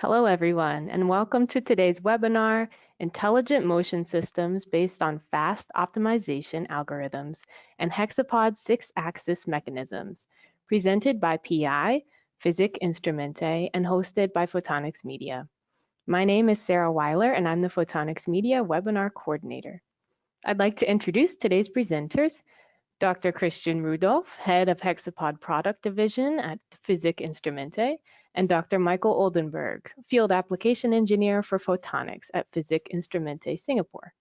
Hello, everyone, and welcome to today's webinar, Intelligent Motion Systems Based on Fast Optimization Algorithms and Hexapod 6-Axis Mechanisms, presented by PI, Physik Instrumente, and hosted by Photonics Media. My name is Sarah Weiler, and I'm the Photonics Media Webinar Coordinator. I'd like to introduce today's presenters, Dr. Christian Rudolph, Head of Hexapod Product Division at Physik Instrumente, and Dr. Michael Oldenburg, Field Application Engineer for Photonics at Physik Instrumente, Singapore.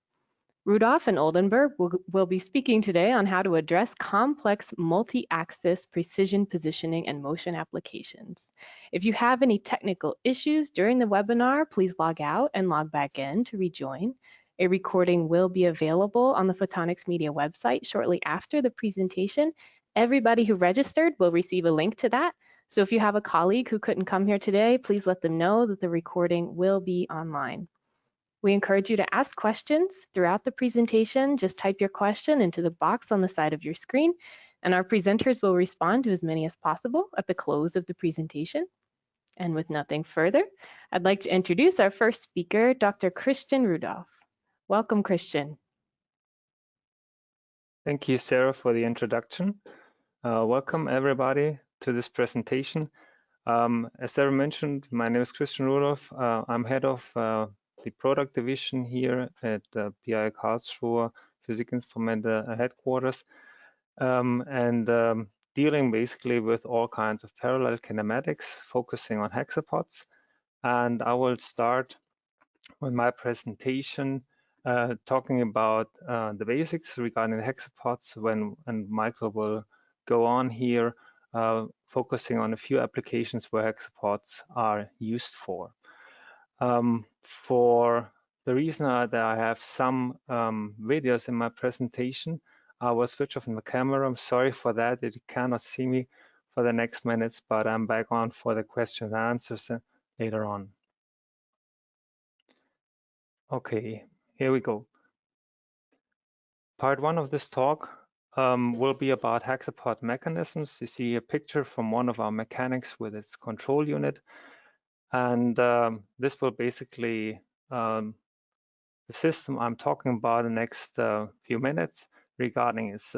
Rudolph and Oldenburg will be speaking today on how to address complex multi-axis precision positioning and motion applications. If you have any technical issues during the webinar, please log out and log back in to rejoin. A recording will be available on the Photonics Media website shortly after the presentation. Everybody who registered will receive a link to that. So if you have a colleague who couldn't come here today, please let them know that the recording will be online. We encourage you to ask questions throughout the presentation. Just type your question into the box on the side of your screen, and our presenters will respond to as many as possible at the close of the presentation. And with nothing further, I'd like to introduce our first speaker, Dr. Christian Rudolph. Welcome, Christian. Thank you, Sarah, for the introduction. Welcome, everybody, to this presentation. As Sarah mentioned, my name is Christian Rudolph. I'm head of the product division here at PI Karlsruhe Physik Instrumente headquarters, and dealing basically with all kinds of parallel kinematics, focusing on hexapods. And I will start with my presentation talking about the basics regarding the hexapods, and Michael will go on here focusing on a few applications where hexapods are used for. For the reason that I have some videos in my presentation, I will switch off my camera. I'm sorry for that, you cannot see me for the next minutes, but I'm back on for the questions and answers later on. Okay, here we go. Part one of this talk will be about hexapod mechanisms. You see a picture from one of our mechanics with its control unit. And this will basically, the system I'm talking about the next few minutes regarding its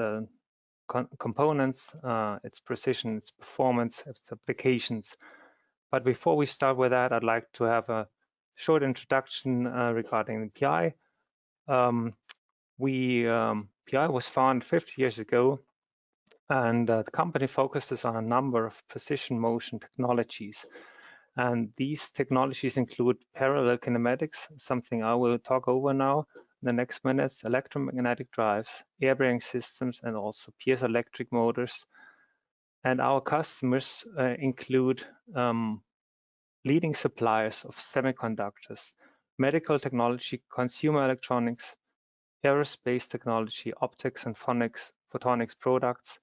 components, its precision, its performance, its applications. But before we start with that, I'd like to have a short introduction regarding the PI. PI was founded 50 years ago, and the company focuses on a number of precision motion technologies. And these technologies include parallel kinematics, something I will talk over now in the next minutes, electromagnetic drives, air bearing systems, and also piezoelectric motors. And our customers include leading suppliers of semiconductors, medical technology, consumer electronics, aerospace technology, optics and photonics products.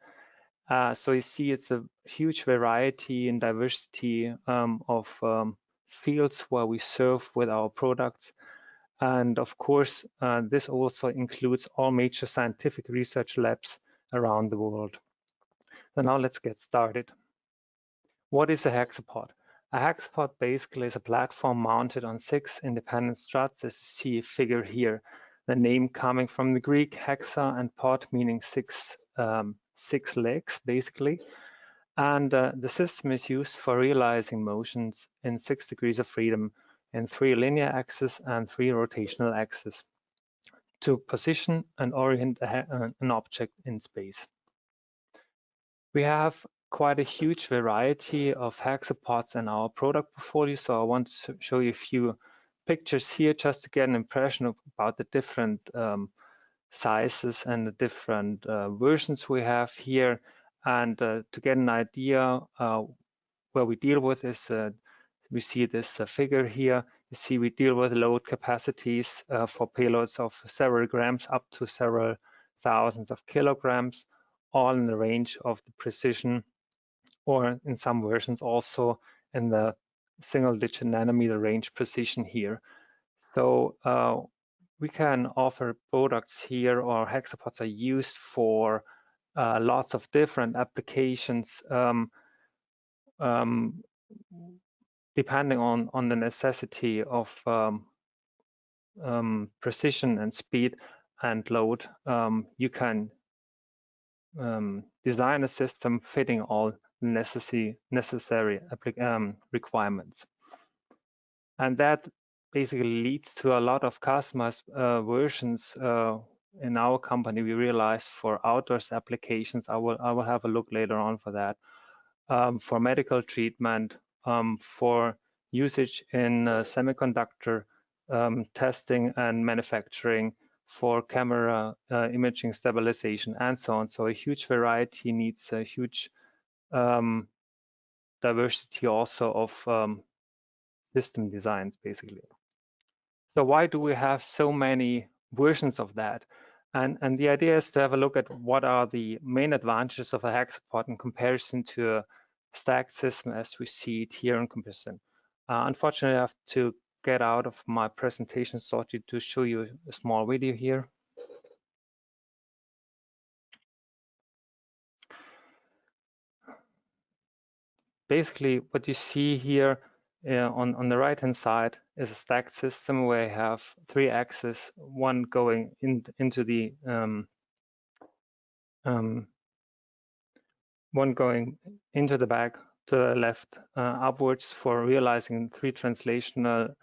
So you see it's a huge variety and diversity of fields where we serve with our products. And of course, this also includes all major scientific research labs around the world. So now let's get started. What is a hexapod? A hexapod basically is a platform mounted on 6 independent struts, as you see a figure here. The name coming from the Greek hexa and pod, meaning six legs, basically. And the system is used for realizing motions in 6 degrees of freedom in 3 linear axes and 3 rotational axes to position and orient an object in space. We have quite a huge variety of hexapods in our product portfolio, so I want to show you a few pictures here just to get an impression about the different sizes and the different versions we have here, and to get an idea where we deal with is we see this figure here. You see we deal with load capacities for payloads of several grams up to several thousands of kilograms, all in the range of the precision, or in some versions also in the single-digit nanometer range precision here. So we can offer products here, or hexapods are used for lots of different applications. depending on the necessity of precision and speed and load, you can design a system fitting all necessary requirements. And that basically leads to a lot of customized versions. In our company, we realized for outdoors applications, I will have a look later on for that, for medical treatment, for usage in semiconductor testing and manufacturing, for camera imaging stabilization, and so on. So a huge variety needs a huge diversity also of system designs, basically. So why do we have so many versions of that? And the idea is to have a look at what are the main advantages of a hexapod in comparison to a stacked system as we see it here in comparison. Unfortunately, I have to get out of my presentation sorted to show you a small video here. Basically, what you see here on the right-hand side is a stacked system where you have 3 axes, one going into the one going into the back, to the left, upwards for realizing 3 translational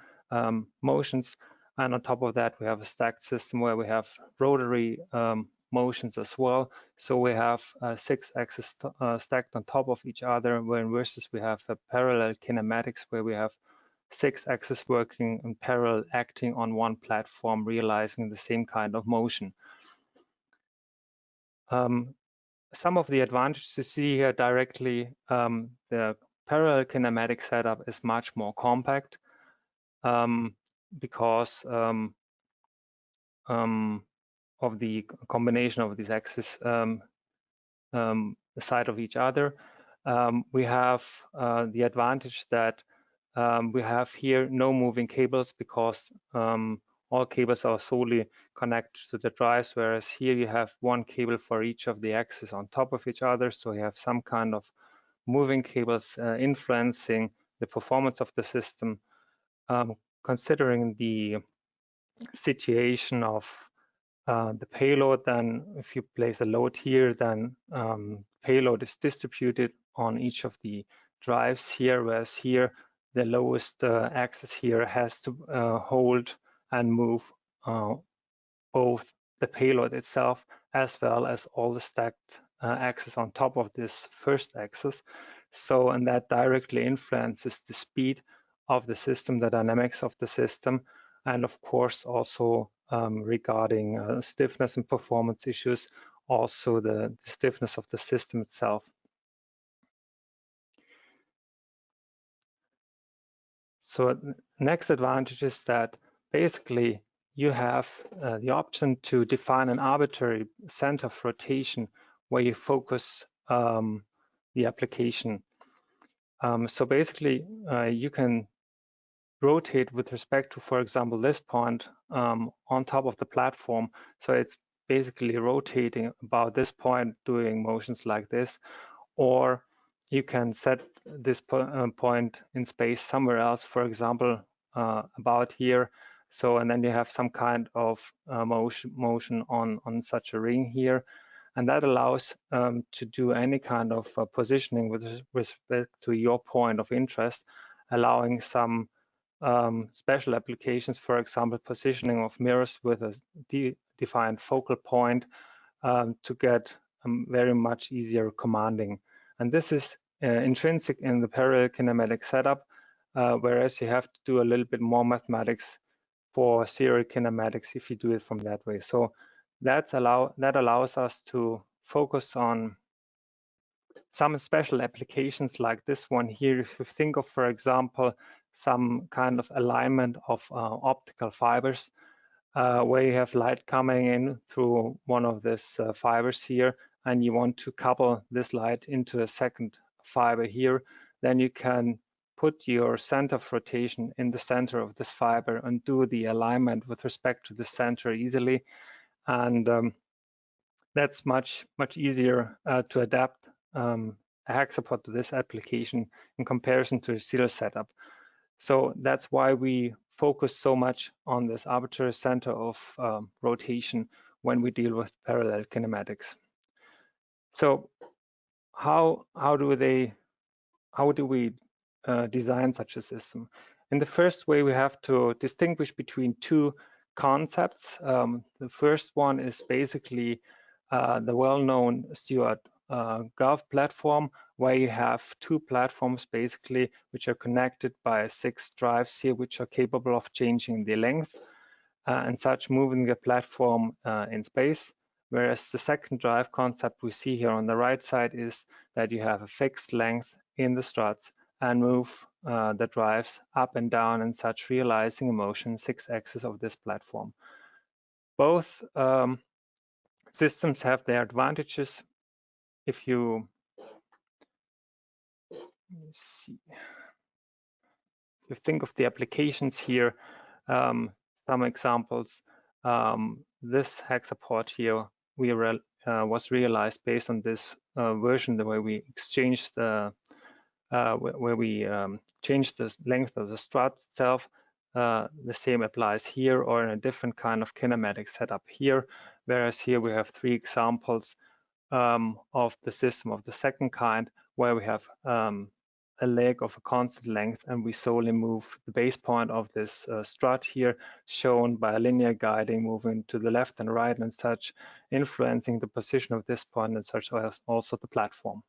motions. And on top of that, we have a stacked system where we have rotary motions as well. So we have 6 axes stacked on top of each other, when versus we have a parallel kinematics where we have 6 axes working in parallel, acting on one platform, realizing the same kind of motion. Some of the advantages you see here directly, the parallel kinematic setup is much more compact because of the combination of these axes side of each other. We have the advantage that we have here no moving cables because all cables are solely connected to the drives, whereas here you have one cable for each of the axes on top of each other. So you have some kind of moving cables influencing the performance of the system. Considering the situation of the payload, then if you place a load here, then payload is distributed on each of the drives here, whereas here the lowest axis here has to hold and move both the payload itself as well as all the stacked axes on top of this first axis. So, and that directly influences the speed of the system, the dynamics of the system, and of course also regarding stiffness and performance issues, also the stiffness of the system itself. So next advantage is that basically you have the option to define an arbitrary center of rotation where you focus the application. So basically you can rotate with respect to, for example, this point on top of the platform. So it's basically rotating about this point, doing motions like this, or you can set this point in space somewhere else, for example, about here. So, and then you have some kind of motion on such a ring here. And that allows to do any kind of positioning with respect to your point of interest, allowing some special applications, for example, positioning of mirrors with a defined focal point to get very much easier commanding. And this is intrinsic in the parallel kinematic setup, whereas you have to do a little bit more mathematics for serial kinematics if you do it from that way. So that allows us to focus on some special applications like this one here. If you think of, for example, some kind of alignment of optical fibers, where you have light coming in through one of these fibers here, and you want to couple this light into a second fiber here, then you can put your center of rotation in the center of this fiber and do the alignment with respect to the center easily. And that's much easier to adapt a hexapod to this application in comparison to a serial setup. So that's why we focus so much on this arbitrary center of rotation when we deal with parallel kinematics. So how do we design such a system? In the first way, we have to distinguish between two concepts. The first one is basically the well-known Stewart Gulf platform, where you have two platforms basically which are connected by 6 drives here, which are capable of changing the length and such, moving the platform in space. Whereas the second drive concept we see here on the right side is that you have a fixed length in the struts and move the drives up and down and such, realizing a motion 6 axis of this platform. Both systems have their advantages. If you think of the applications here, some examples, this hexapod here was realized based on this version, the way we exchanged the where we changed the length of the strut itself. The same applies here, or in a different kind of kinematic setup here, whereas here we have 3 examples of the system of the second kind, where we have a leg of a constant length, and we solely move the base point of this strut here, shown by a linear guiding, moving to the left and right and such, influencing the position of this point and such as also the platform.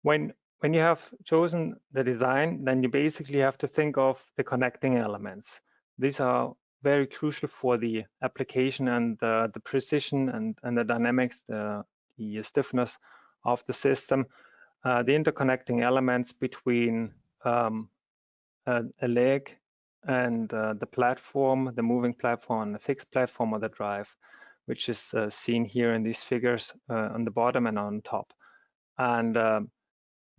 When you have chosen the design, then you basically have to think of the connecting elements. These are very crucial for the application and the precision and the dynamics, the stiffness of the system. The interconnecting elements between a leg and the platform, the moving platform, and the fixed platform or the drive, which is seen here in these figures on the bottom and on top. And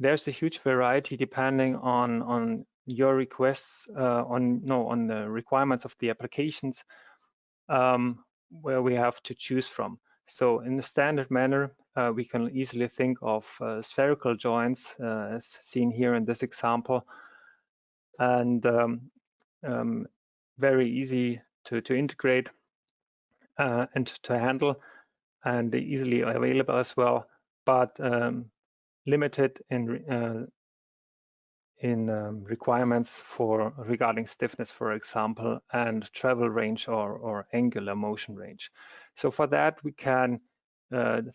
there's a huge variety depending on your requests, on the requirements of the applications, where we have to choose from. So in the standard manner, we can easily think of spherical joints, as seen here in this example, and very easy to integrate and to handle, and easily available as well, but limited in requirements regarding stiffness, for example, and travel range or angular motion range. So for that, we can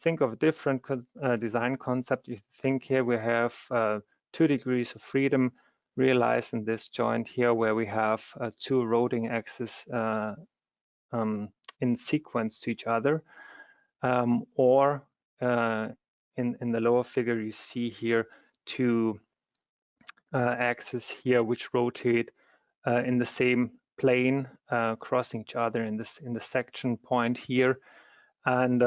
think of different design concept. You think here we have 2 degrees of freedom realized in this joint here, where we have 2 rotating axes in sequence to each other, or in the lower figure you see here 2 axes here which rotate in the same plane, crossing each other in the section point here. And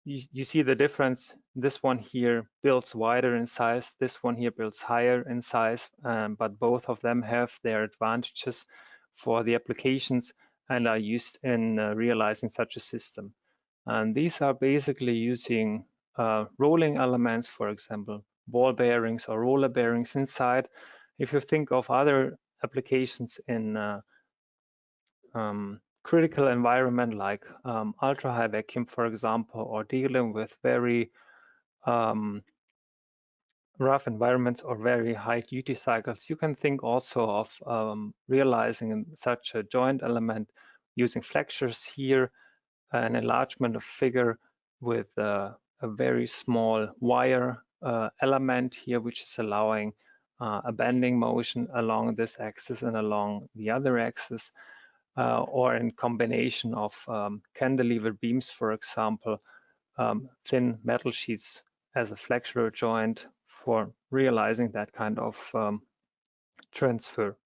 you see the difference. This one here builds wider in size, this one here builds higher in size, but both of them have their advantages for the applications and are used in realizing such a system. And these are basically using rolling elements, for example, ball bearings or roller bearings inside. If you think of other applications in critical environment like ultra high vacuum, for example, or dealing with very rough environments or very high duty cycles, you can think also of realizing such a joint element using flexures here, an enlargement of figure with a very small wire element here, which is allowing a bending motion along this axis and along the other axis, or in combination of cantilever beams, for example, thin metal sheets as a flexural joint for realizing that kind of transfer.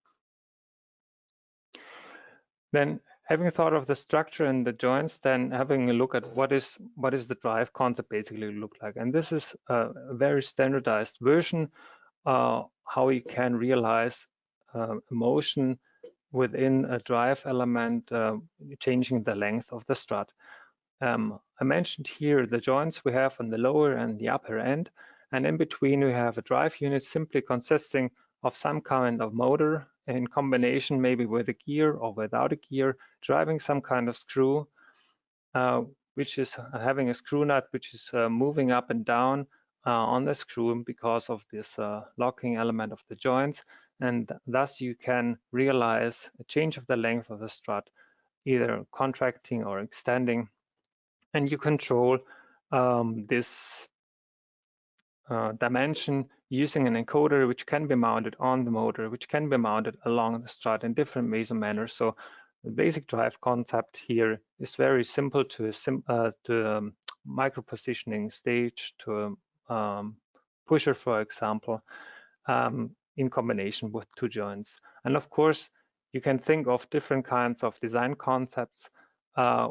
Then, having thought of the structure and the joints, then having a look at what is the drive concept basically look like. And this is a very standardized version how you can realize motion within a drive element, changing the length of the strut. I mentioned here the joints we have on the lower and the upper end, and in between we have a drive unit simply consisting of some kind of motor in combination maybe with a gear or without a gear, driving some kind of screw, which is having a screw nut which is moving up and down on the screw because of this locking element of the joints, and thus you can realize a change of the length of the strut, either contracting or extending, and you control this dimension using an encoder which can be mounted on the motor, which can be mounted along the strut in different meso manners. So the basic drive concept here is very simple to micro positioning stage, to pusher, for example, in combination with two joints. And of course, you can think of different kinds of design concepts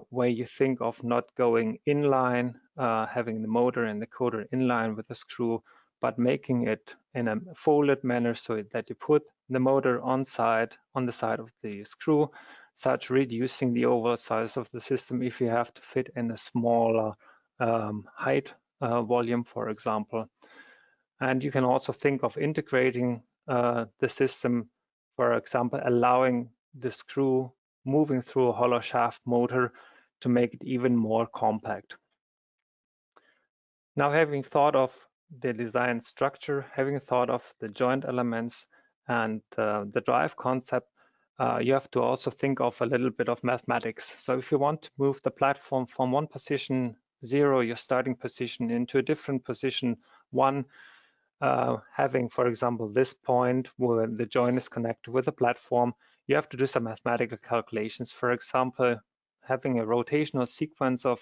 where you think of not going inline, having the motor and the encoder inline with the screw, but making it in a folded manner so that you put the motor on the side of the screw, such reducing the overall size of the system if you have to fit in a smaller height volume, for example. And you can also think of integrating the system, for example, allowing the screw moving through a hollow shaft motor to make it even more compact. Now, having thought of the design structure, having thought of the joint elements and the drive concept, you have to also think of a little bit of mathematics. So if you want to move the platform from one position 0, your starting position, into a different position 1, having, for example, this point where the joint is connected with the platform, you have to do some mathematical calculations. For example, having a rotational sequence of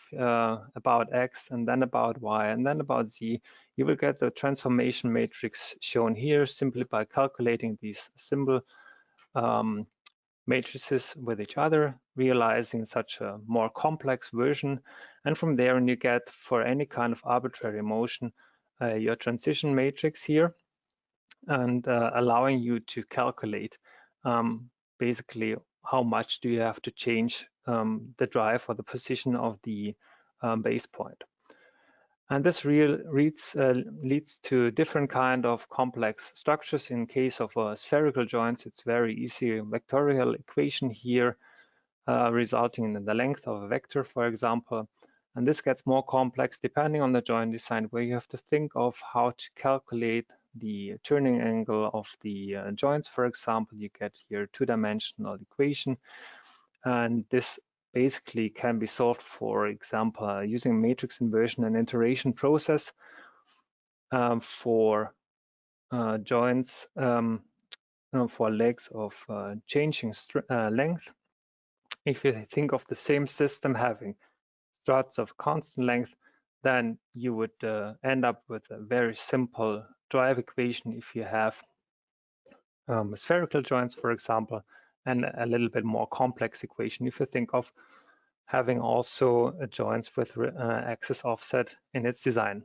about X and then about Y and then about Z, you will get the transformation matrix shown here simply by calculating these symbol matrices with each other, realizing such a more complex version. And from there on, you get, for any kind of arbitrary motion, your transition matrix here, and allowing you to calculate basically how much do you have to change the drive or the position of the base point. And this leads to different kind of complex structures. In case of spherical joints, it's very easy vectorial equation here, resulting in the length of a vector, for example. And this gets more complex depending on the joint design, where you have to think of how to calculate the turning angle of the joints. For example, you get here two-dimensional equation, and this basically can be solved, for example, using matrix inversion and iteration process for joints for legs of changing length. If you think of the same system having struts of constant length, then you would end up with a very simple drive equation if you have spherical joints, for example, and a little bit more complex equation if you think of having also joints with axis offset in its design.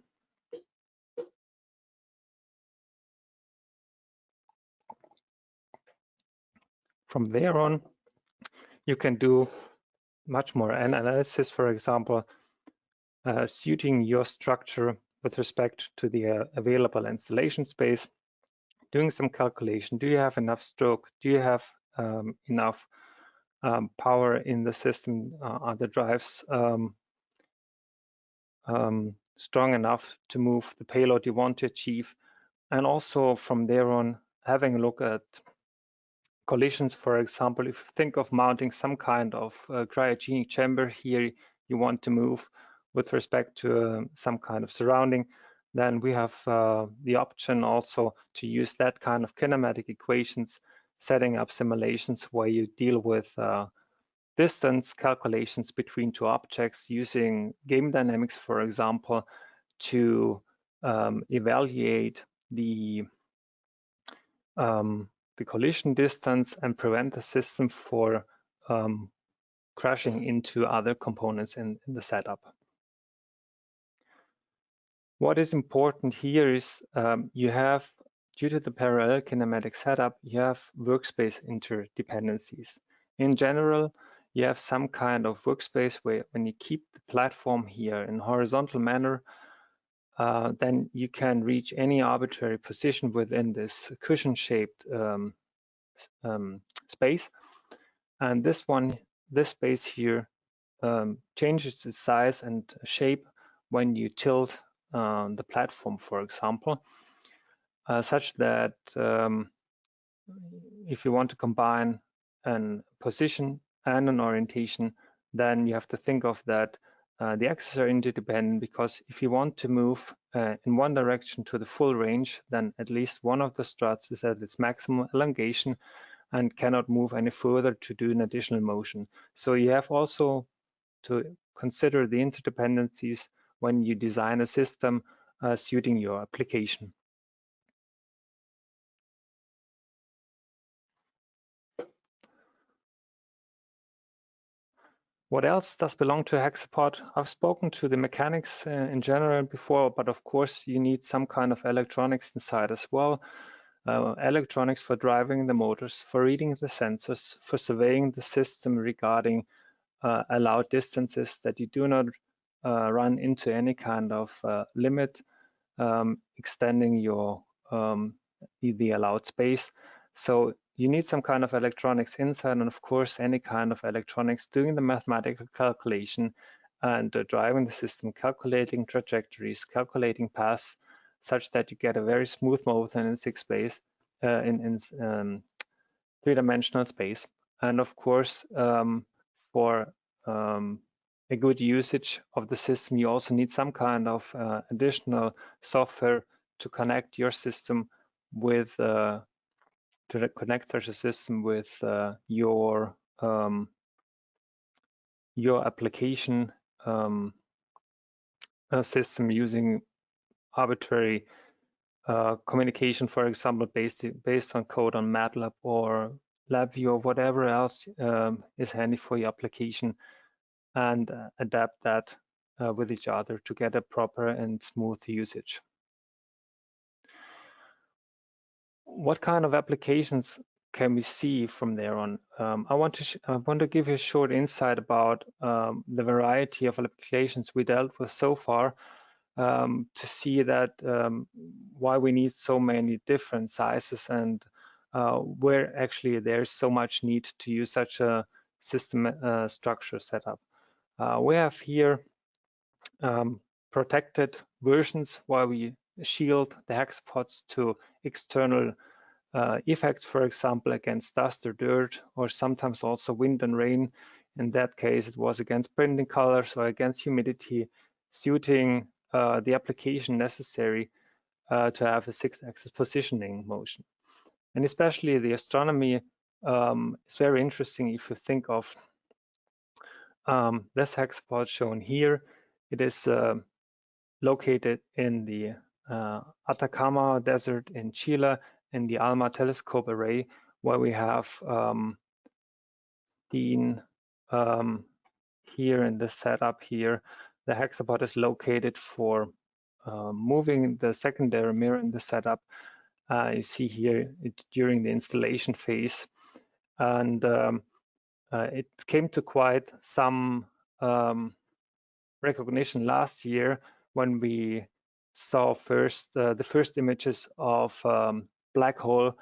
From there on, you can do much more analysis, for example, suiting your structure with respect to the available installation space, doing some calculation. Do you have enough stroke? Do you have enough power in the system? Are the drives strong enough to move the payload you want to achieve? And also from there on, having a look at collisions. For example, if you think of mounting some kind of cryogenic chamber here, you want to move with respect to some kind of surrounding, then we have the option also to use that kind of kinematic equations, setting up simulations where you deal with distance calculations between two objects using game dynamics, for example, to evaluate the collision distance and prevent the system for crashing into other components in the setup. What is important here is you have, due to the parallel kinematic setup, you have workspace interdependencies. In general, you have some kind of workspace where when you keep the platform here in horizontal manner, then you can reach any arbitrary position within this cushion-shaped space. And this space here changes its size and shape when you tilt the platform, for example, such that if you want to combine a position and an orientation, then you have to think of that the axes are interdependent, because if you want to move in one direction to the full range, then at least one of the struts is at its maximum elongation and cannot move any further to do an additional motion. So you have also to consider the interdependencies when you design a system suiting your application. What else does belong to a hexapod? I've spoken to the mechanics in general before, but of course you need some kind of electronics inside as well. Electronics for driving the motors, for reading the sensors, for surveying the system regarding allowed distances, that you do not run into any kind of limit extending your the allowed space. So you need some kind of electronics inside, and of course any kind of electronics doing the mathematical calculation and driving the system, calculating trajectories, calculating paths, such that you get a very smooth motion in three-dimensional space. And of course, for a good usage of the system, you also need some kind of additional software to connect your system with your application system using arbitrary communication, for example, based on code on MATLAB or LabVIEW or whatever else is handy for your application, and adapt that with each other to get a proper and smooth usage. What kind of applications can we see from there on? I want to give you a short insight about the variety of applications we dealt with so far, to see that why we need so many different sizes, and where actually there's so much need to use such a system structure setup. We have here protected versions where we shield the hexapods to external effects, for example, against dust or dirt, or sometimes also wind and rain. In that case, it was against printing colors or against humidity, suiting the application necessary to have a 6-axis positioning motion. And especially the astronomy is very interesting if you think of this hexapod shown here. It is located in the Atacama Desert in Chile, in the ALMA telescope array, where we have seen here in the setup here, the hexapod is located for moving the secondary mirror in the setup. You see here during the installation phase, and it came to quite some recognition last year when we saw the first images of black hole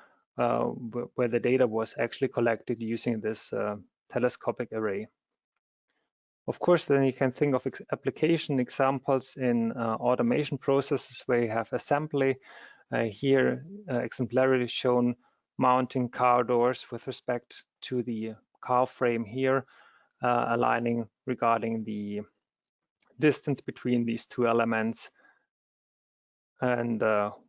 where the data was actually collected using this telescopic array. Of course, then you can think of application examples in automation processes where you have assembly. Here, exemplarily shown mounting car doors with respect to the car frame here, aligning regarding the distance between these two elements. And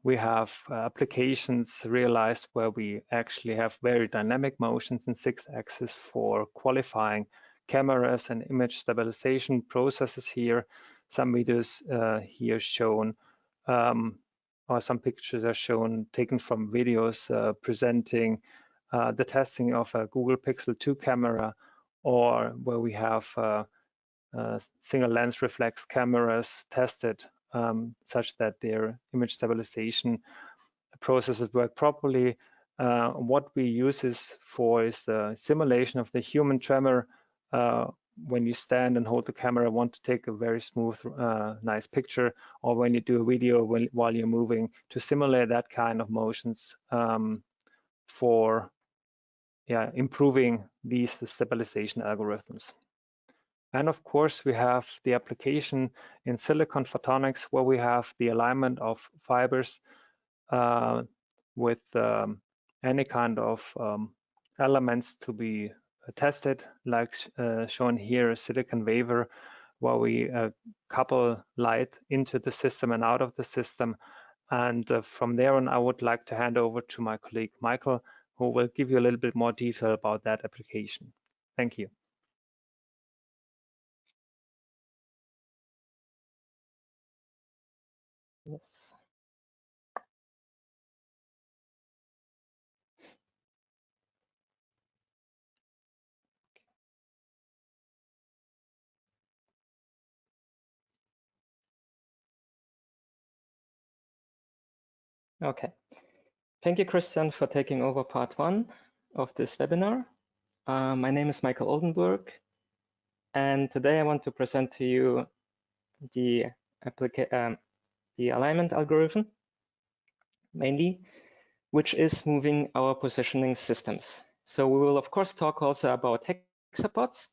we have applications realized where we actually have very dynamic motions in 6-axis for qualifying cameras and image stabilization processes here. Some videos here shown, or some pictures are shown taken from videos presenting the testing of a Google Pixel 2 camera, or where we have single lens reflex cameras tested such that their image stabilization processes work properly. What we use is the simulation of the human tremor when you stand and hold the camera, want to take a very smooth, nice picture, or when you do a video while you're moving, to simulate that kind of motions for improving the stabilization algorithms. And of course, we have the application in silicon photonics, where we have the alignment of fibers with any kind of elements to be tested, like shown here, a silicon wafer, where we couple light into the system and out of the system. And from there on, I would like to hand over to my colleague, Michael, who will give you a little bit more detail about that application. Thank you. Yes. Okay. Thank you, Christian, for taking over part 1 of this webinar. My name is Michael Oldenburg, and today I want to present to you the alignment algorithm, mainly, which is moving our positioning systems. So we will, of course, talk also about hexapods,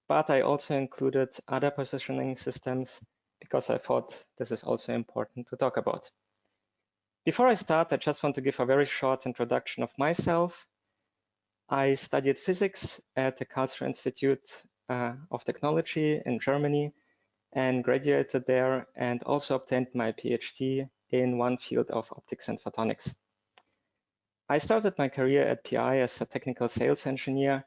but I also included other positioning systems because I thought this is also important to talk about. Before I start, I just want to give a very short introduction of myself. I studied physics at the Karlsruhe Institute of Technology in Germany and graduated there, and also obtained my PhD in one field of optics and photonics. I started my career at PI as a technical sales engineer,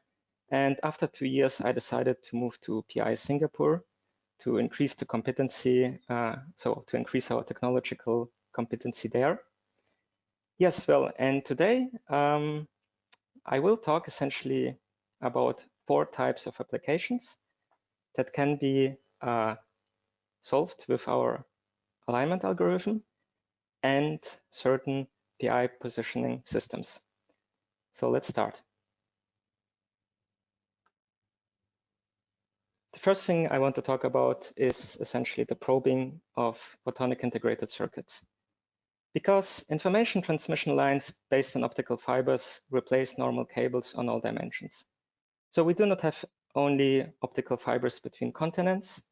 and after 2 years, I decided to move to PI Singapore to increase the competency, to increase our technological competency there. Yes, well, and today I will talk essentially about 4 types of applications that can be solved with our alignment algorithm and certain PI positioning systems. So let's start. The first thing I want to talk about is essentially the probing of photonic integrated circuits. Because information transmission lines based on optical fibers replace normal cables on all dimensions. So we do not have only optical fibers between continents.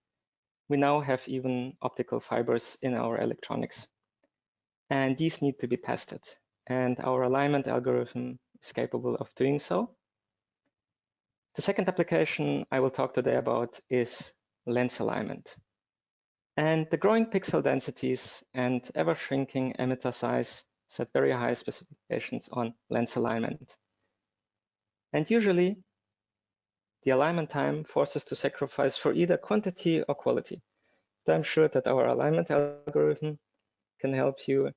We now have even optical fibers in our electronics. And these need to be tested. And our alignment algorithm is capable of doing so. The second application I will talk today about is lens alignment. And the growing pixel densities and ever-shrinking emitter size set very high specifications on lens alignment. And usually, the alignment time forces to sacrifice for either quantity or quality. So I'm sure that our alignment algorithm can help you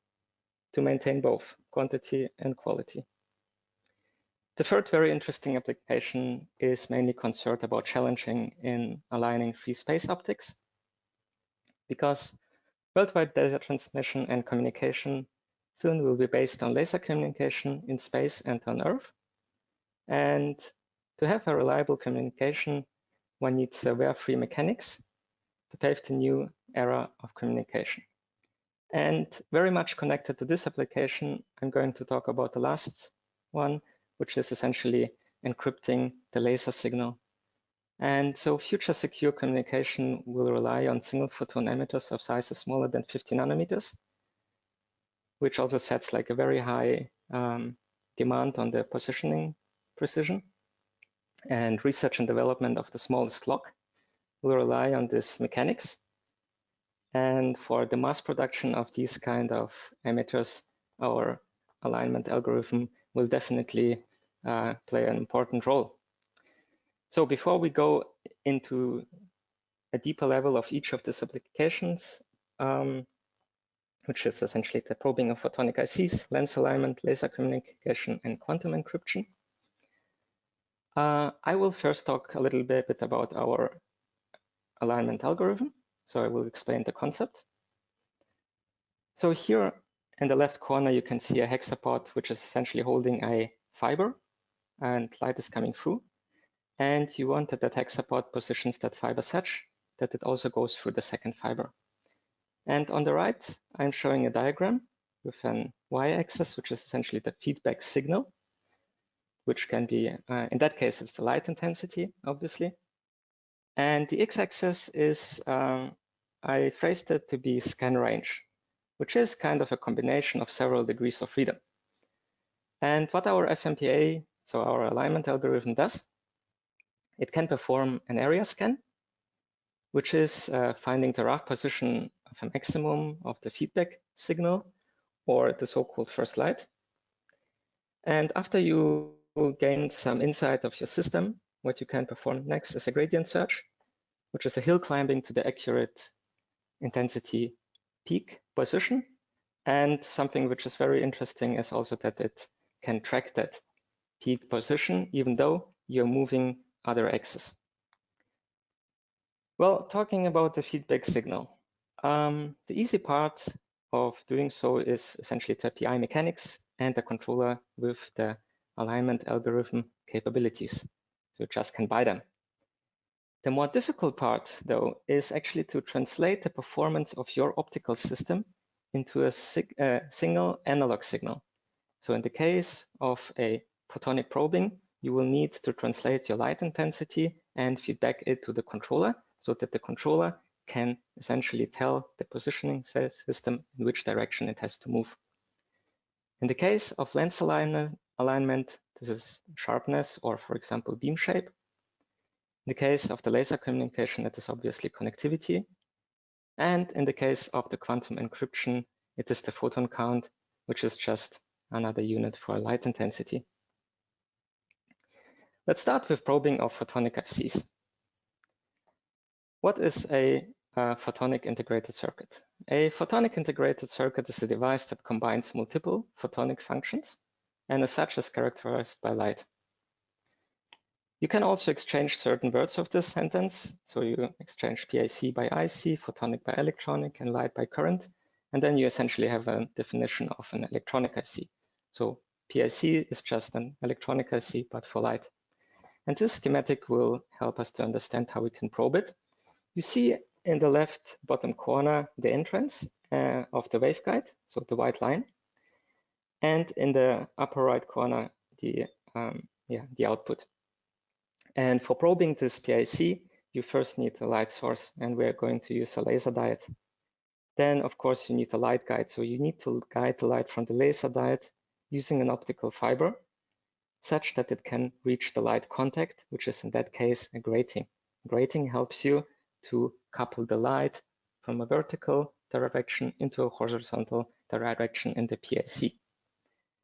to maintain both quantity and quality. The third very interesting application is mainly concerned about challenging in aligning free space optics, because worldwide data transmission and communication soon will be based on laser communication in space and on Earth. And to have a reliable communication, one needs wire-free mechanics to pave the new era of communication. And very much connected to this application, I'm going to talk about the last one, which is essentially encrypting the laser signal. And so future secure communication will rely on single photon emitters of sizes smaller than 50 nanometers, which also sets like a very high demand on the positioning precision. And research and development of the smallest clock will rely on this mechanics. And for the mass production of these kind of emitters, our alignment algorithm will definitely play an important role. So before we go into a deeper level of each of these applications, which is essentially the probing of photonic ICs, lens alignment, laser communication, and quantum encryption, I will first talk a little bit about our alignment algorithm. So I will explain the concept. So here in the left corner, you can see a hexapod, which is essentially holding a fiber, and light is coming through. and you want that hexapod positions that fiber such that it also goes through the second fiber. And on the right, I'm showing a diagram with an y-axis, which is essentially the feedback signal, which can be, in that case, it's the light intensity, obviously. And the x-axis is, I phrased it to be scan range, which is kind of a combination of several degrees of freedom. And what our FMPA, so our alignment algorithm, does, it can perform an area scan, which is finding the rough position of a maximum of the feedback signal, or the so-called first light. And after you gain some insight of your system, what you can perform next is a gradient search, which is a hill climbing to the accurate intensity peak position. And something which is very interesting is also that it can track that peak position, even though you're moving other axes. Well, talking about the feedback signal, the easy part of doing so is essentially to apply mechanics and a controller with the alignment algorithm capabilities. So you just can buy them. The more difficult part, though, is actually to translate the performance of your optical system into a single analog signal. So in the case of a photonic probing, you will need to translate your light intensity and feedback it to the controller so that the controller can essentially tell the positioning system in which direction it has to move. In the case of lens alignment, this is sharpness or, for example, beam shape. In the case of the laser communication, it is obviously connectivity. And in the case of the quantum encryption, it is the photon count, which is just another unit for light intensity. Let's start with probing of photonic ICs. What is a photonic integrated circuit? A photonic integrated circuit is a device that combines multiple photonic functions and as such is characterized by light. You can also exchange certain words of this sentence. So you exchange PIC by IC, photonic by electronic, and light by current. And then you essentially have a definition of an electronic IC. So PIC is just an electronic IC, but for light. And this schematic will help us to understand how we can probe it. You see in the left bottom corner the entrance of the waveguide, so the white line. And in the upper right corner, the output. And for probing this PIC, you first need a light source, and we're going to use a laser diode. Then, of course, you need a light guide. So you need to guide the light from the laser diode using an optical fiber, such that it can reach the light contact, which is in that case a grating. Grating helps you to couple the light from a vertical direction into a horizontal direction in the PIC.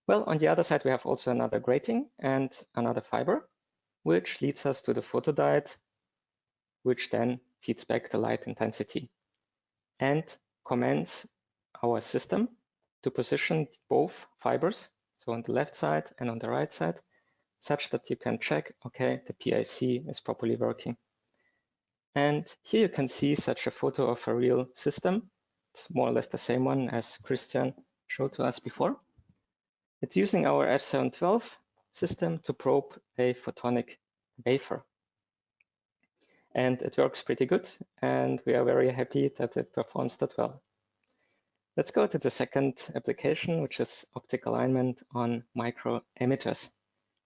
Well, on the other side, we have also another grating and another fiber, which leads us to the photodiode, which then feeds back the light intensity and commands our system to position both fibers, so on the left side and on the right side, such that you can check, okay, the PIC is properly working. And here you can see such a photo of a real system. It's more or less the same one as Christian showed to us before. It's using our F712 system to probe a photonic wafer. And it works pretty good, and we are very happy that it performs that well. Let's go to the second application, which is optical alignment on microemitters.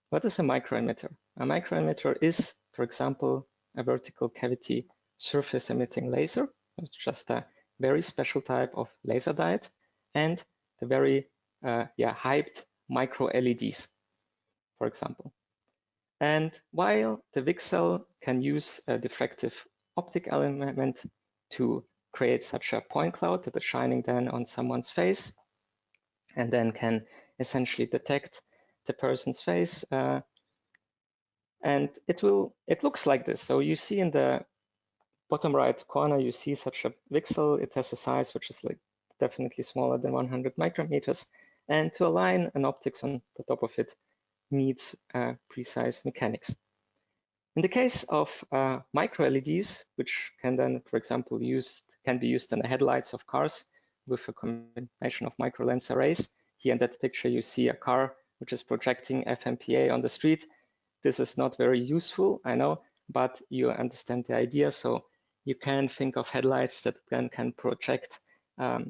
What is a microemitter? A microemitter is, for example, a vertical cavity surface emitting laser. It's just a very special type of laser diode, and the very hyped micro LEDs, for example. And while the VCSEL can use a diffractive optic element to create such a point cloud that is shining then on someone's face, and then can essentially detect the person's face, and it looks like this. So you see in the bottom right corner, you see such a VCSEL. It has a size which is like definitely smaller than 100 micrometers, and to align an optics on the top of it needs precise mechanics. In the case of micro LEDs, which can then, for example, can be used in the headlights of cars with a combination of micro lens arrays. Here in that picture, you see a car which is projecting FMPA on the street. This is not very useful, I know, but you understand the idea. So you can think of headlights that then can project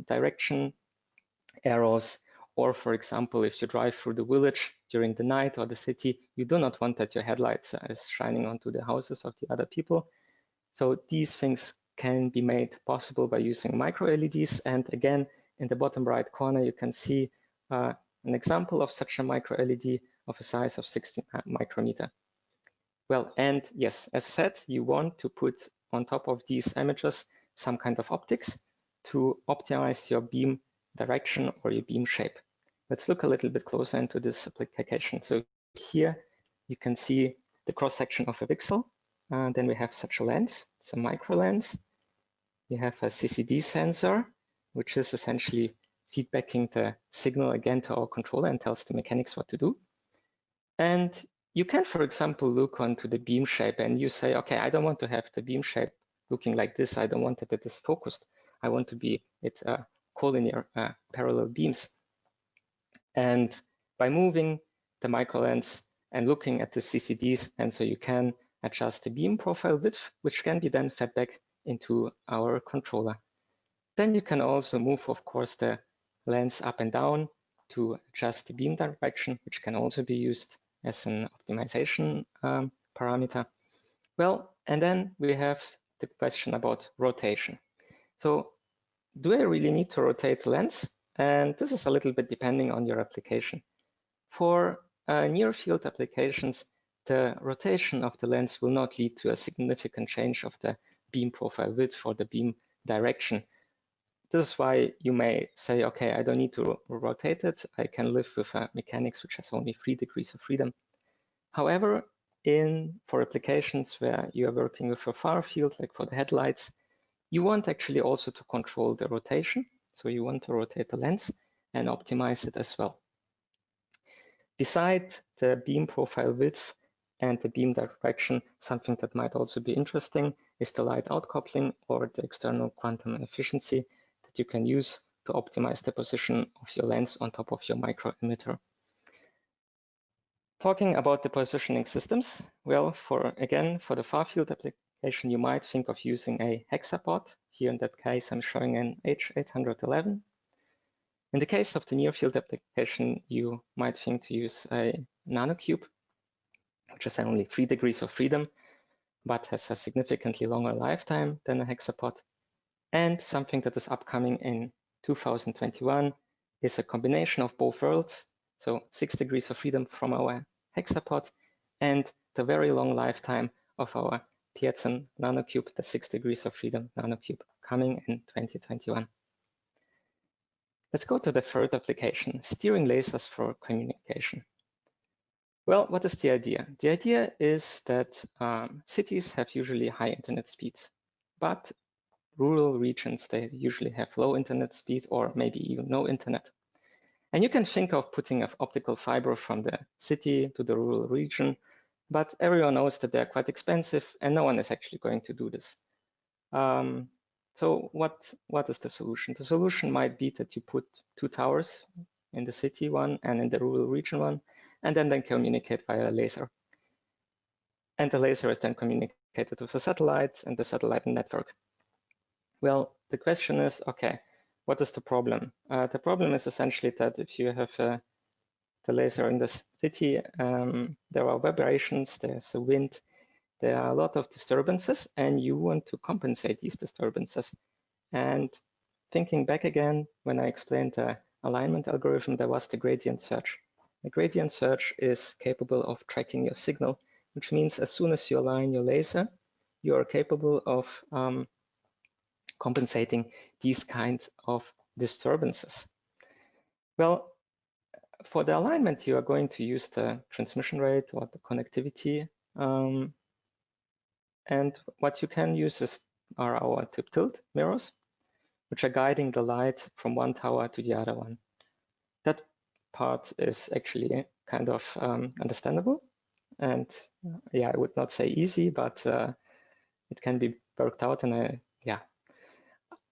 direction arrows, or for example, if you drive through the village during the night or the city, you do not want that your headlights is shining onto the houses of the other people. So these things can be made possible by using micro LEDs. And again, in the bottom right corner, you can see an example of such a micro LED of a size of 60 micrometer. Well, and yes, as I said, you want to put on top of these images some kind of optics to optimize your beam direction or your beam shape. Let's look a little bit closer into this application. So here you can see the cross section of a pixel. Then we have such a lens, it's a micro lens. You have a CCD sensor, which is essentially feedbacking the signal again to our controller and tells the mechanics what to do. And you can, for example, look onto the beam shape and you say, okay, I don't want to have the beam shape looking like this. I don't want that it is focused. I want to be it collinear parallel beams. And by moving the micro lens and looking at the CCDs, and so you can adjust the beam profile width, which can be then fed back into our controller. Then you can also move, of course, the lens up and down to adjust the beam direction, which can also be used as an optimization parameter. Well, and then we have the question about rotation. So do I really need to rotate the lens? And this is a little bit depending on your application. For near field applications, the rotation of the lens will not lead to a significant change of the beam profile width or the beam direction. This is why you may say, okay, I don't need to rotate it. I can live with a mechanics which has only 3 degrees of freedom. However, for applications where you are working with a far field, like for the headlights, you want actually also to control the rotation. So you want to rotate the lens and optimize it as well. Beside the beam profile width and the beam direction, something that might also be interesting is the light outcoupling or the external quantum efficiency that you can use to optimize the position of your lens on top of your micro emitter. Talking about the positioning systems, well, for the far field application, you might think of using a hexapod. Here in that case, I'm showing an H811. In the case of the near field application, you might think to use a nanocube, which has only 3 degrees of freedom, but has a significantly longer lifetime than a hexapod. And something that is upcoming in 2021 is a combination of both worlds, so 6 degrees of freedom from our hexapod and the very long lifetime of our Pearson nanocube, the 6 degrees of freedom nanocube, coming in 2021. Let's go to the third application, steering lasers for communication. Well, what is the idea? The idea is that cities have usually high internet speeds, but rural regions, they usually have low internet speed or maybe even no internet. And you can think of putting an optical fiber from the city to the rural region, but everyone knows that they're quite expensive and no one is actually going to do this. So what is the solution? The solution might be that you put 2 towers in the city one and in the rural region one, and then they communicate via a laser. And the laser is then communicated with a satellite and the satellite network. Well, the question is, okay, what is the problem? The problem is essentially that if you have the laser in the city, there are vibrations, there's a wind, there are a lot of disturbances, and you want to compensate these disturbances. And thinking back again, when I explained the alignment algorithm, there was the gradient search. The gradient search is capable of tracking your signal, which means as soon as you align your laser, you are capable of compensating these kinds of disturbances. Well, for the alignment, you are going to use the transmission rate or the connectivity. And what you can use are our tip tilt mirrors, which are guiding the light from one tower to the other one. That part is actually kind of understandable. And yeah, I would not say easy, but it can be worked out. And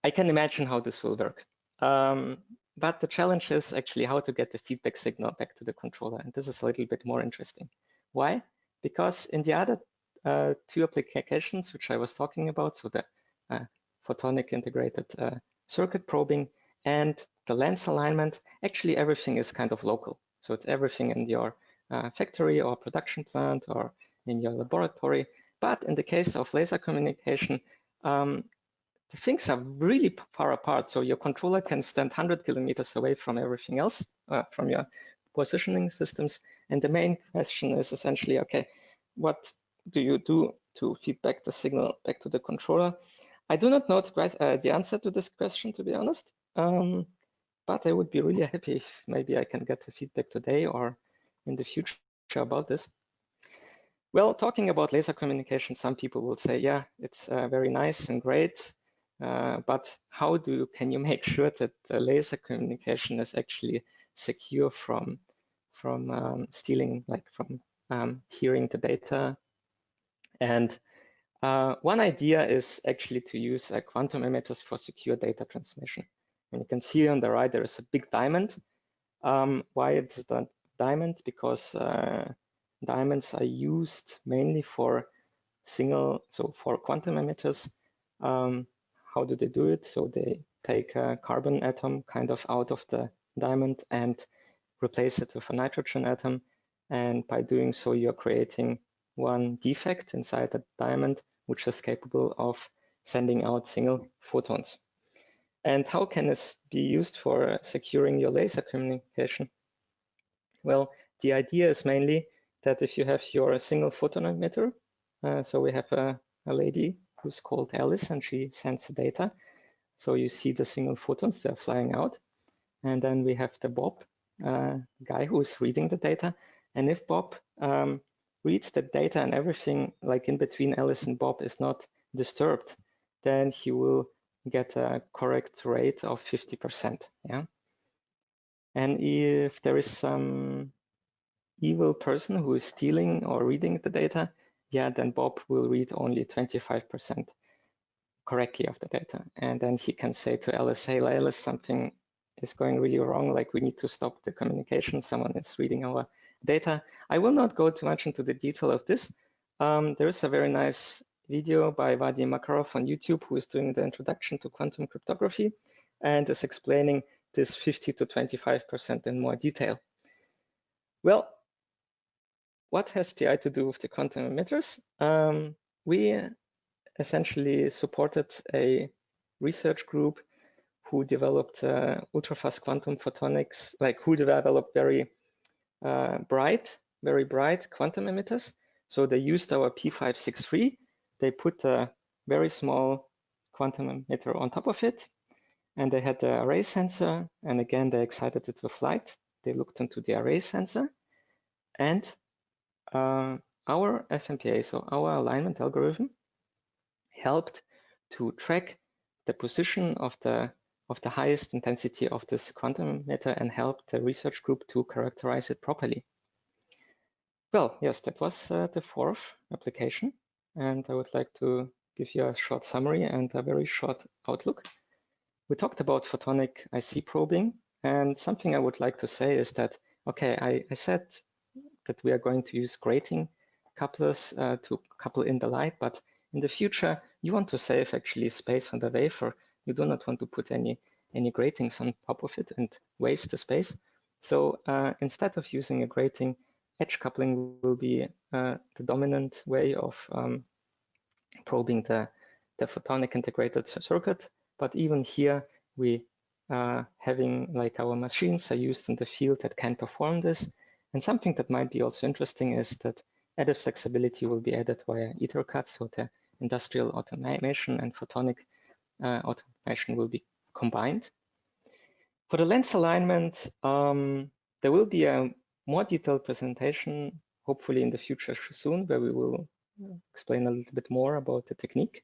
I can imagine how this will work. But the challenge is actually how to get the feedback signal back to the controller. And this is a little bit more interesting. Why? because in the other two applications which I was talking about, so the photonic integrated circuit probing and the lens alignment, actually everything is kind of local. So it's everything in your factory or production plant or in your laboratory. But in the case of laser communication, the things are really far apart. So your controller can stand 100 kilometers away from everything else, from your positioning systems. And the main question is essentially, okay, what do you do to feed back the signal back to the controller? I do not know the answer to this question, to be honest. But I would be really happy if maybe I can get the feedback today or in the future about this. Well, talking about laser communication, some people will say, yeah, it's very nice and great, but how can you make sure that the laser communication is actually secure from stealing, like from hearing the data? And one idea is actually to use quantum emitters for secure data transmission. And you can see on the right, there is a big diamond. Why it's that diamond? Because diamonds are used mainly for for quantum emitters. How do they do it? So they take a carbon atom kind of out of the diamond and replace it with a nitrogen atom. And by doing so, you're creating one defect inside the diamond, which is capable of sending out single photons. And how can this be used for securing your laser communication? Well, the idea is mainly that if you have your single photon emitter, so we have a lady who's called Alice and she sends the data. So you see the single photons, they're flying out. And then we have the Bob guy who's reading the data. And if Bob reads the data and everything like in between Alice and Bob is not disturbed, then he will get a correct rate of 50%. Yeah. And if there is some evil person who is stealing or reading the data, yeah, then Bob will read only 25% correctly of the data. And then he can say to Alice, hey, Alice, something is going really wrong, like we need to stop the communication, someone is reading our data. I will not go too much into the detail of this. There is a very nice video by Vadim Makarov on YouTube who is doing the introduction to quantum cryptography and is explaining this 50 to 25% in more detail. Well, what has PI to do with the quantum emitters? We essentially supported a research group who developed ultra-fast quantum photonics, like who developed very bright quantum emitters. So they used our P563. They put a very small quantum emitter on top of it. And they had the array sensor. And again, they excited it with light. They looked into the array sensor. And our FMPA, so our alignment algorithm, helped to track the position of the highest intensity of this quantum emitter and helped the research group to characterize it properly. Well, yes, that was the fourth application, and I would like to give you a short summary and a very short outlook. We talked about photonic IC probing, and something I would like to say is that, okay, I said that we are going to use grating couplers to couple in the light, but in the future, you want to save actually space on the wafer. You do not want to put any gratings on top of it and waste the space. So instead of using a grating, edge coupling will be the dominant way of probing the photonic integrated circuit. But even here, we having like our machines are used in the field that can perform this. And something that might be also interesting is that added flexibility will be added via EtherCAD, so the industrial automation and photonic automation will be combined. For the lens alignment, there will be a more detailed presentation, hopefully in the future soon, where we will explain a little bit more about the technique.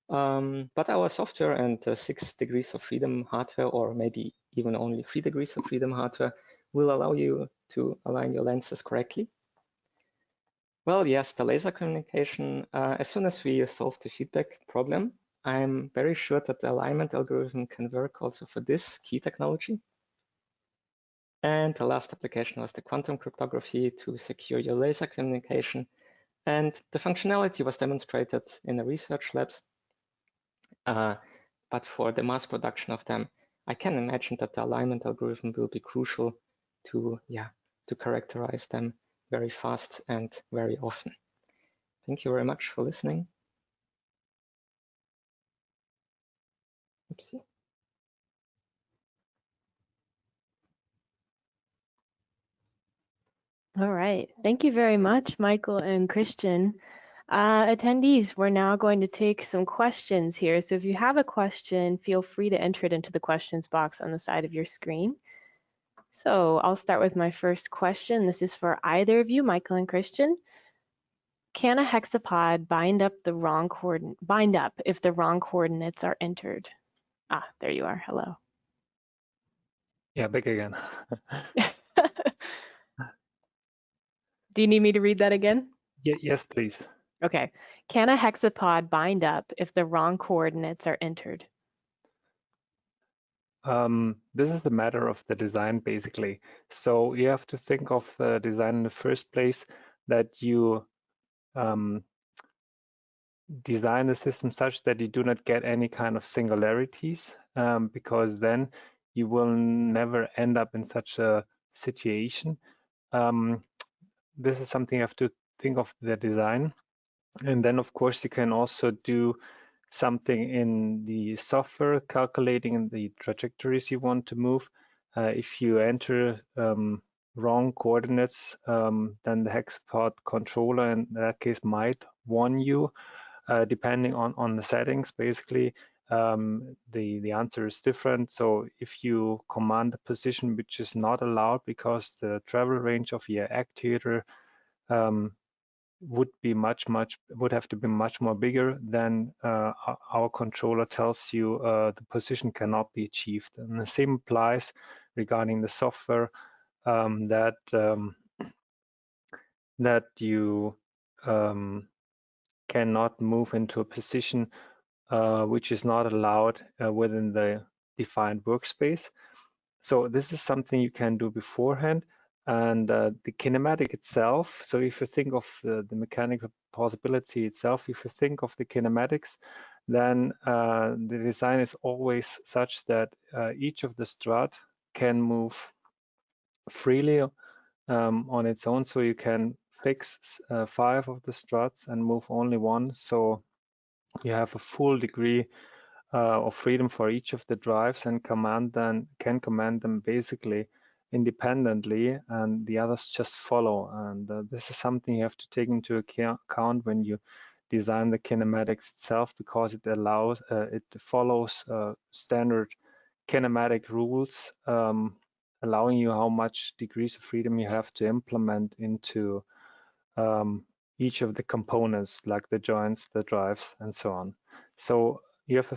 But our software and 6 degrees of freedom hardware, or maybe even only 3 degrees of freedom hardware, will allow you to align your lenses correctly. Well, yes, the laser communication, as soon as we solve the feedback problem, I'm very sure that the alignment algorithm can work also for this key technology. And the last application was the quantum cryptography to secure your laser communication. And the functionality was demonstrated in the research labs. But for the mass production of them, I can imagine that the alignment algorithm will be crucial to characterize them very fast and very often. Thank you very much for listening. Oopsie. All right. Thank you very much, Michael and Christian. Attendees, we're now going to take some questions here. So if you have a question, feel free to enter it into the questions box on the side of your screen. So I'll start with my first question. This is for either of you, Michael and Christian. Can a hexapod bind up if the wrong coordinates are entered? Ah, there you are. Hello. Yeah, back again. Do you need me to read that again? Yes, please. Okay. Can a hexapod bind up if the wrong coordinates are entered? This is a matter of the design, basically. So you have to think of the design in the first place, that you design the system such that you do not get any kind of singularities, because then you will never end up in such a situation. This is something you have to think of the design. And then, of course, you can also do something in the software, calculating the trajectories you want to move. If you enter wrong coordinates, then the hexapod controller in that case might warn you, depending on the settings. Basically, the answer is different. So if you command a position which is not allowed because the travel range of your actuator would have to be much more bigger, than our controller tells you the position cannot be achieved. And the same applies regarding the software, that you cannot move into a position which is not allowed within the defined workspace. So this is something you can do beforehand. And the kinematic itself, so if you think of the mechanical possibility itself, if you think of the kinematics, then the design is always such that each of the strut can move freely on its own. So you can fix 5 of the struts and move only one. So you have a full degree of freedom for each of the drives, and can command them basically independently, and the others just follow. And this is something you have to take into account when you design the kinematics itself, because it follows standard kinematic rules, allowing you how much degrees of freedom you have to implement into each of the components, like the joints, the drives, and so on. So you have a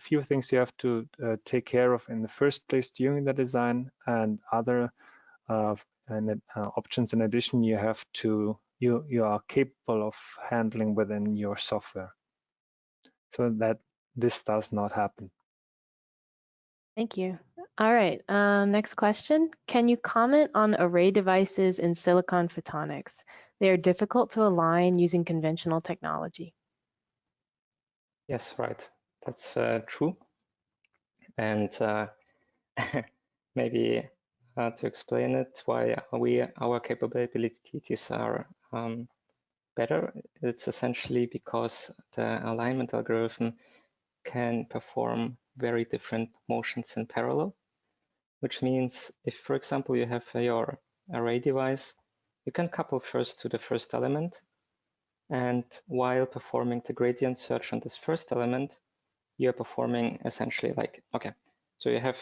few things you have to take care of in the first place during the design, and other options in addition you are capable of handling within your software, so that this does not happen. Thank you. All right, next question. Can you comment on array devices in silicon photonics? They are difficult to align using conventional technology. Yes, right. That's true. And maybe to explain it, why our capabilities are better, it's essentially because the alignment algorithm can perform very different motions in parallel, which means if, for example, you have your array device, you can couple first to the first element, and while performing the gradient search on this first element, you're performing essentially like, okay, so you have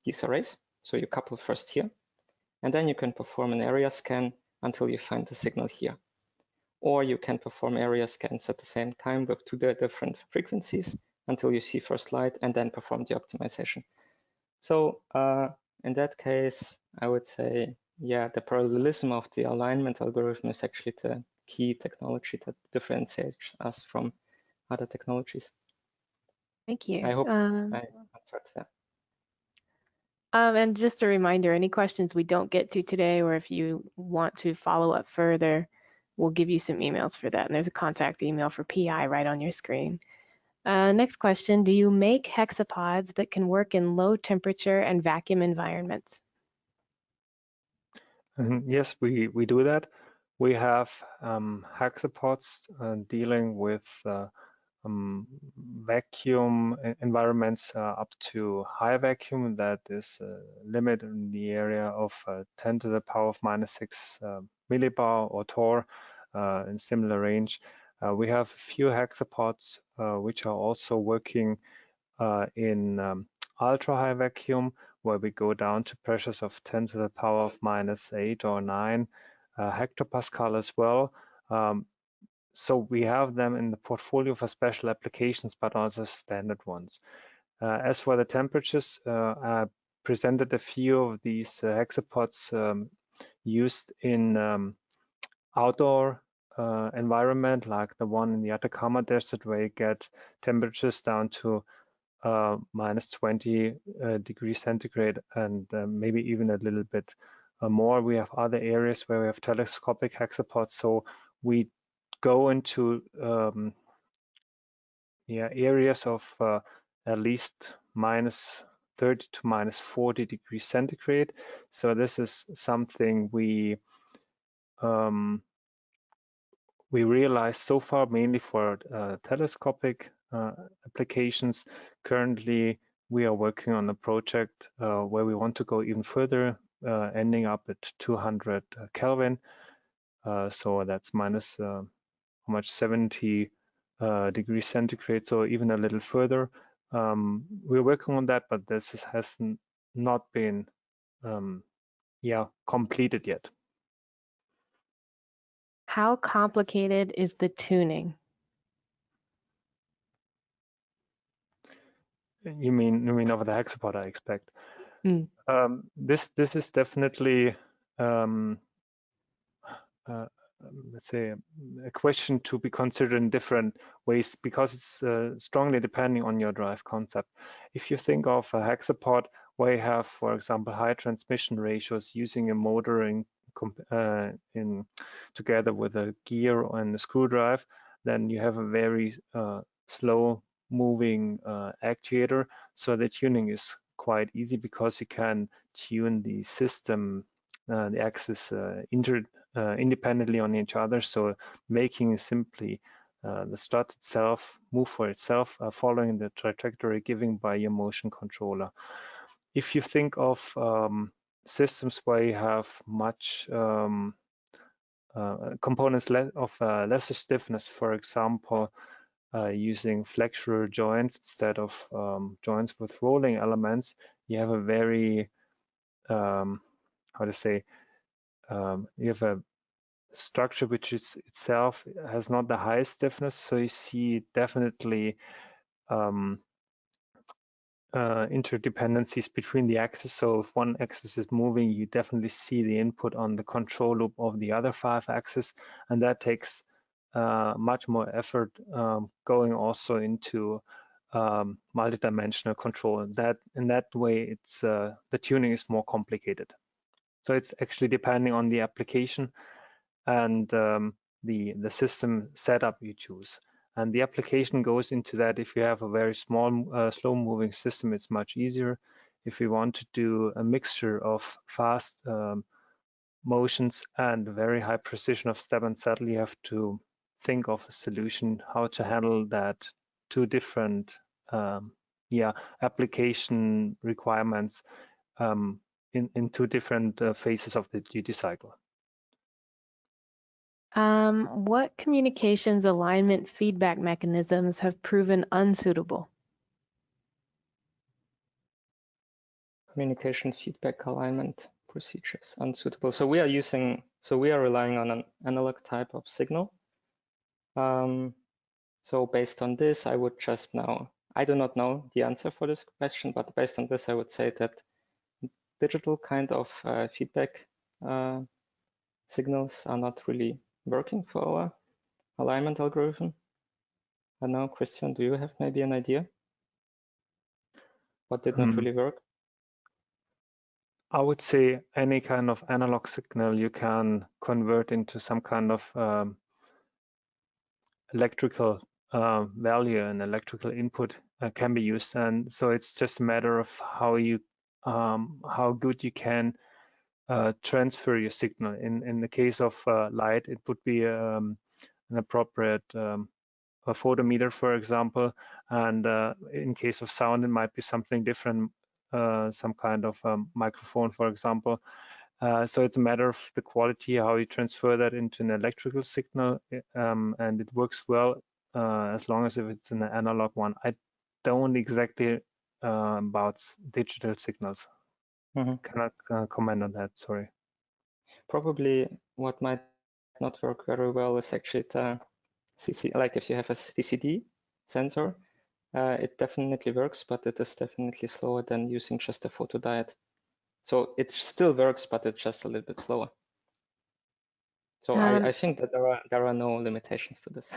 these arrays, so you couple first here, and then you can perform an area scan until you find the signal here. Or you can perform area scans at the same time with 2 different frequencies until you see first light, and then perform the optimization. So in that case, I would say, yeah, the parallelism of the alignment algorithm is actually the key technology that differentiates us from other technologies. Thank you. I hope I answered that. And just a reminder, any questions we don't get to today, or if you want to follow up further, we'll give you some emails for that. And there's a contact email for PI right on your screen. Next question, do you make hexapods that can work in low temperature and vacuum environments? Yes, we do that. We have hexapods dealing with vacuum environments up to high vacuum. That is a limit in the area of 10 to the power of -6 millibar or torr in similar range. We have a few hexapods which are also working in ultra high vacuum, where we go down to pressures of 10 to the power of -8 or 9 hectopascal as well. So we have them in the portfolio for special applications, but also standard ones. As for the temperatures, I presented a few of these hexapods used in outdoor environment, like the one in the Atacama Desert, where you get temperatures down to -20 degrees centigrade and maybe even a little bit more. We have other areas where we have telescopic hexapods, so we go into areas of at least -30 to -40 degrees centigrade. So this is something we realized so far mainly for telescopic applications. Currently, we are working on a project where we want to go even further, ending up at 200 Kelvin. So that's minus how much 70 degrees centigrade, so even a little further. We're working on that, but this has not been completed yet. How complicated is the tuning? You mean of the hexapod, I expect. Mm. This is definitely let's say a question to be considered in different ways, because it's strongly depending on your drive concept. If you think of a hexapod where you have, for example, high transmission ratios using a motor in together with a gear and a screw drive, then you have a very slow moving actuator. So the tuning is quite easy because you can tune the system, the axis independently on each other. So making simply the strut itself move for itself, following the trajectory given by your motion controller. If you think of systems where you have much components of lesser stiffness, for example, using flexural joints instead of joints with rolling elements, you have a very, how to say, you have a structure which is itself has not the highest stiffness, so you see definitely interdependencies between the axes. So if one axis is moving, you definitely see the input on the control loop of the other 5 axes, and that takes much more effort going also into multidimensional control. That in that way, it's the tuning is more complicated. So it's actually depending on the application and the system setup you choose. And the application goes into that. If you have a very small, slow-moving system, it's much easier. If you want to do a mixture of fast motions and very high precision of step and saddle, you have to think of a solution how to handle that 2 different application requirements in 2 different phases of the duty cycle. What communications alignment feedback mechanisms have proven unsuitable? Communication feedback alignment procedures unsuitable. So we are relying on an analog type of signal. So based on this, I would just now, I do not know the answer for this question, but based on this, I would say that digital kind of feedback signals are not really working for our alignment algorithm. I don't know, Christian, do you have maybe an idea? What did not really work? I would say any kind of analog signal you can convert into some kind of electrical value and electrical input can be used, and so it's just a matter of how good you can transfer your signal. In the case of light, it would be an appropriate a photometer, for example, and in case of sound, it might be something different, some kind of microphone, for example. So it's a matter of the quality, how you transfer that into an electrical signal, and it works well as long as if it's an analog one. I don't exactly about digital signals. Cannot comment on that, sorry. Probably what might not work very well is actually the like if you have a CCD sensor, it definitely works, but it is definitely slower than using just a photodiode. So it still works, but it's just a little bit slower. So I think that there are no limitations to this.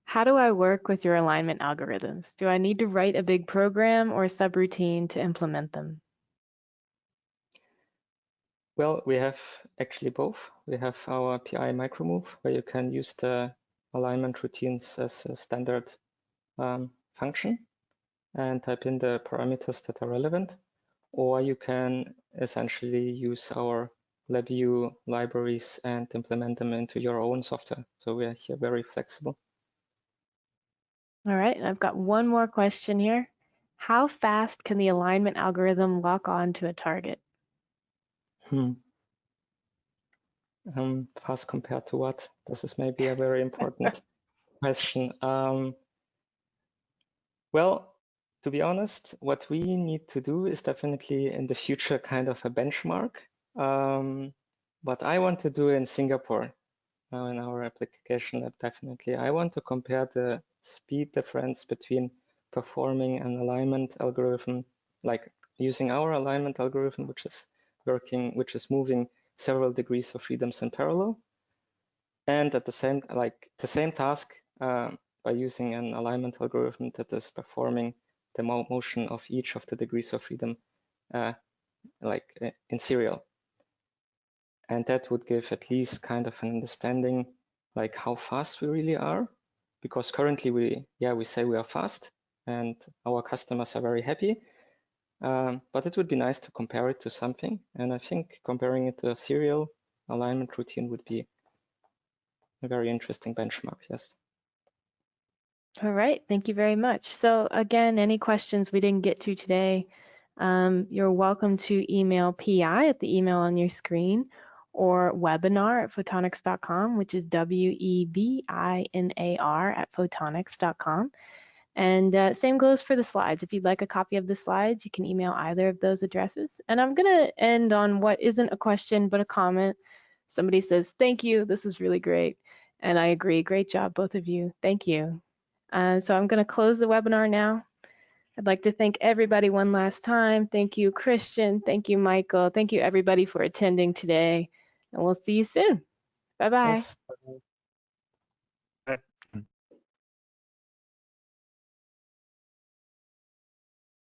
How do I work with your alignment algorithms? Do I need to write a big program or a subroutine to implement them? Well, we have actually both. We have our PI micromove, where you can use the alignment routines as a standard function and type in the parameters that are relevant, or you can essentially use our LabVIEW libraries and implement them into your own software. So we are here very flexible. All right, I've got one more question here. How fast can the alignment algorithm lock on to a target? Fast compared to what? This is maybe a very important question. Well, to be honest, what we need to do is definitely in the future kind of a benchmark. But I want to do in Singapore, in our application lab, definitely. I want to compare the speed difference between performing an alignment algorithm, like using our alignment algorithm, which is moving several degrees of freedoms in parallel, and at the same task by using an alignment algorithm that is performing the motion of each of the degrees of freedom in serial. And that would give at least kind of an understanding like how fast we really are, because currently we say we are fast and our customers are very happy. But it would be nice to compare it to something. And I think comparing it to a serial alignment routine would be a very interesting benchmark, yes. All right, thank you very much. So again, any questions we didn't get to today, you're welcome to email PI at the email on your screen or webinar at photonics.com, which is WEBINAR at photonics.com. And same goes for the slides. If you'd like a copy of the slides, you can email either of those addresses. And I'm going to end on what isn't a question, but a comment. Somebody says, thank you, this is really great. And I agree, great job, both of you. Thank you. So I'm going to close the webinar now. I'd like to thank everybody one last time. Thank you, Christian. Thank you, Michael. Thank you, everybody, for attending today. And we'll see you soon. Bye-bye. Yes.